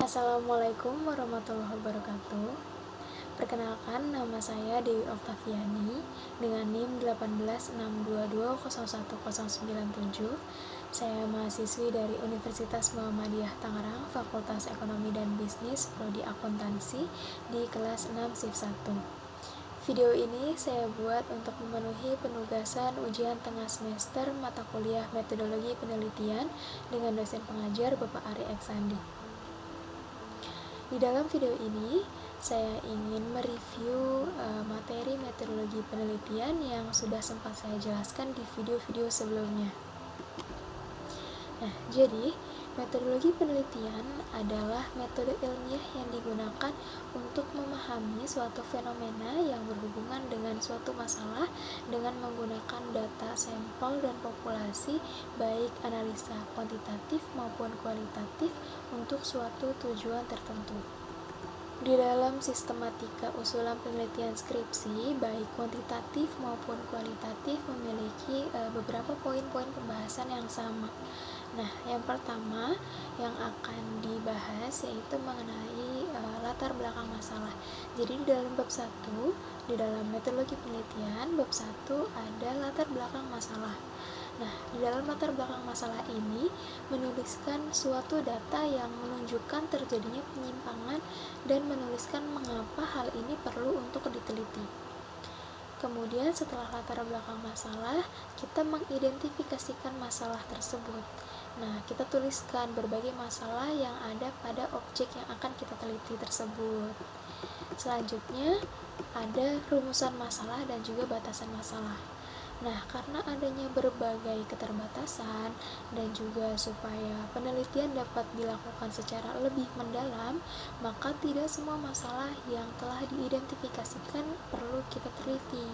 Assalamualaikum warahmatullahi wabarakatuh. Perkenalkan, nama saya Dewi Oktaviani dengan NIM 186220197. Saya mahasiswi dari Universitas Muhammadiyah Tangerang, Fakultas Ekonomi dan Bisnis, Prodi Akuntansi di kelas 6 Shift 1. Video ini saya buat untuk memenuhi penugasan ujian tengah semester mata kuliah Metodologi Penelitian dengan dosen pengajar Bapak Ari Eksandi. Di dalam video ini, saya ingin mereview materi metodologi penelitian yang sudah sempat saya jelaskan di video-video sebelumnya. Nah, jadi metodologi penelitian adalah metode ilmiah yang digunakan untuk memahami suatu fenomena yang berhubungan dengan suatu masalah dengan menggunakan data sampel dan populasi, baik analisa kuantitatif maupun kualitatif untuk suatu tujuan tertentu. Di dalam sistematika usulan penelitian skripsi, baik kuantitatif maupun kualitatif memiliki beberapa poin-poin pembahasan yang sama. Nah, yang pertama yang akan dibahas yaitu mengenai latar belakang masalah. Jadi di dalam bab 1, di dalam metodologi penelitian, bab 1 ada latar belakang masalah. Nah, di dalam latar belakang masalah ini menuliskan suatu data yang menunjukkan terjadinya penyimpangan dan menuliskan mengapa hal ini perlu untuk diteliti. Kemudian setelah latar belakang masalah, kita mengidentifikasikan masalah tersebut. Nah, kita tuliskan berbagai masalah yang ada pada objek yang akan kita teliti tersebut. Selanjutnya, ada rumusan masalah dan juga batasan masalah. Nah, karena adanya berbagai keterbatasan dan juga supaya penelitian dapat dilakukan secara lebih mendalam, maka tidak semua masalah yang telah diidentifikasikan perlu kita teliti.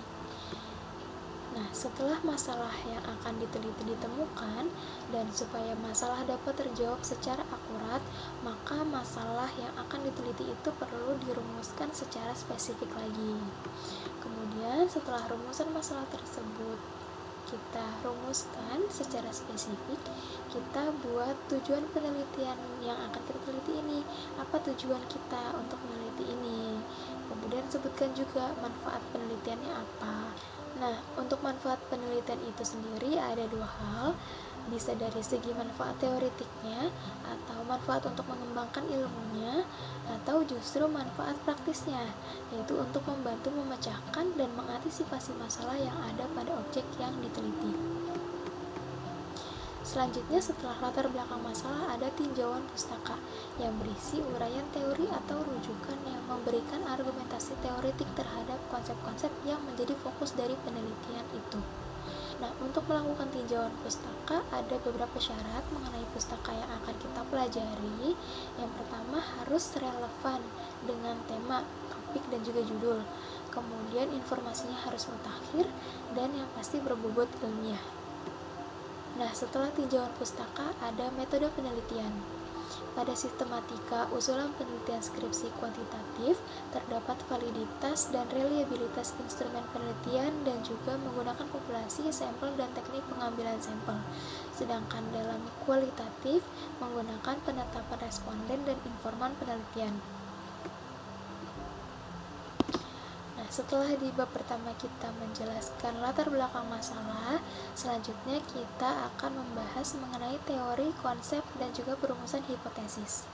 Nah, setelah masalah yang akan diteliti ditemukan dan supaya masalah dapat terjawab secara akurat, maka masalah yang akan diteliti itu perlu dirumuskan secara spesifik lagi. Kemudian setelah rumusan masalah tersebut kita rumuskan secara spesifik, kita buat tujuan penelitian yang akan kita teliti ini. Apa tujuan kita untuk meneliti ini? Kemudian sebutkan juga manfaat penelitiannya apa. Nah, untuk manfaat penelitian itu sendiri ada dua hal, bisa dari segi manfaat teoretiknya atau manfaat untuk mengembangkan ilmunya, atau justru manfaat praktisnya, yaitu untuk membantu memecahkan dan mengantisipasi masalah yang ada pada objek yang diteliti. Selanjutnya, setelah latar belakang masalah, ada tinjauan pustaka yang berisi uraian teori atau rujukan yang memberikan argumentasi teoretik terhadap konsep-konsep yang menjadi fokus dari penelitian itu. Nah, untuk melakukan tinjauan pustaka, ada beberapa syarat mengenai pustaka yang akan kita pelajari. Yang pertama, harus relevan dengan tema, topik, dan juga judul. Kemudian informasinya harus mutakhir dan yang pasti berbobot ilmiah. Nah, setelah tinjauan pustaka, ada metode penelitian. Pada sistematika usulan penelitian skripsi kuantitatif, terdapat validitas dan reliabilitas instrumen penelitian dan juga menggunakan populasi, sampel, dan teknik pengambilan sampel. Sedangkan dalam kualitatif, menggunakan penetapan responden dan informan penelitian. Setelah di bab pertama kita menjelaskan latar belakang masalah, selanjutnya kita akan membahas mengenai teori, konsep, dan juga perumusan hipotesis.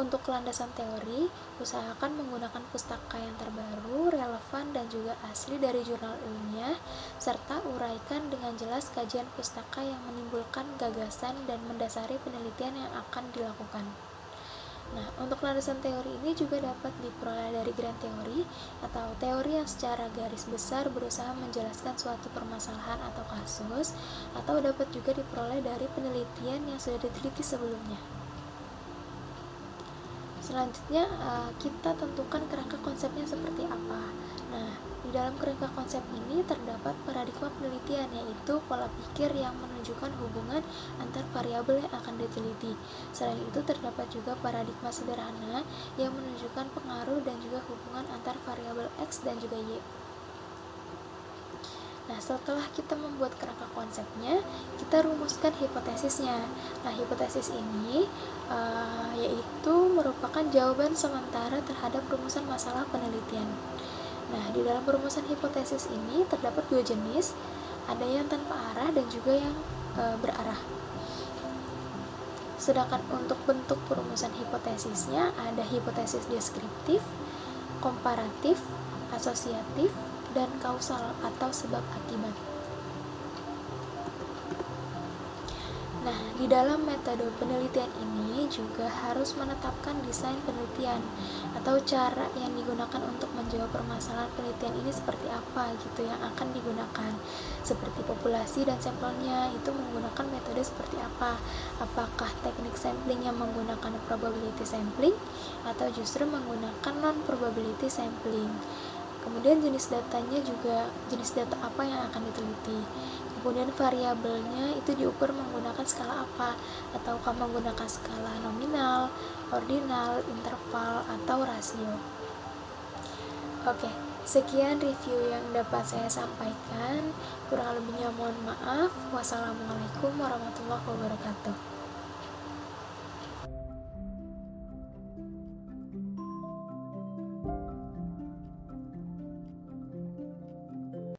Untuk landasan teori, usahakan menggunakan pustaka yang terbaru, relevan, dan juga asli dari jurnal ilmiah, serta uraikan dengan jelas kajian pustaka yang menimbulkan gagasan dan mendasari penelitian yang akan dilakukan. Nah, untuk landasan teori ini juga dapat diperoleh dari grand teori atau teori yang secara garis besar berusaha menjelaskan suatu permasalahan atau kasus, atau dapat juga diperoleh dari penelitian yang sudah diteliti sebelumnya. Selanjutnya, kita tentukan kerangka konsepnya seperti apa. Nah, di dalam kerangka konsep ini terdapat paradigma penelitian, yaitu pola pikir yang menunjukkan hubungan antar variabel yang akan diteliti. Selain itu terdapat juga paradigma sederhana yang menunjukkan pengaruh dan juga hubungan antar variabel X dan juga Y. Nah, setelah kita membuat kerangka konsepnya, kita rumuskan hipotesisnya. Nah, hipotesis ini yaitu merupakan jawaban sementara terhadap rumusan masalah penelitian. Nah, di dalam perumusan hipotesis ini terdapat dua jenis, ada yang tanpa arah dan juga yang berarah. Sedangkan untuk bentuk perumusan hipotesisnya ada hipotesis deskriptif, komparatif, asosiatif, dan kausal atau sebab akibat. Nah, di dalam metode penelitian ini juga harus menetapkan desain penelitian atau cara yang digunakan untuk menjawab permasalahan penelitian ini seperti apa gitu yang akan digunakan. Seperti populasi dan sampelnya itu menggunakan metode seperti apa? Apakah teknik sampling yang menggunakan probability sampling atau justru menggunakan non-probability sampling? Kemudian jenis datanya juga jenis data apa yang akan diteliti. Kemudian variabelnya itu diukur menggunakan skala apa, ataukah menggunakan skala nominal, ordinal, interval, atau rasio. Oke, sekian review yang dapat saya sampaikan. Kurang lebihnya mohon maaf. Wassalamualaikum warahmatullahi wabarakatuh.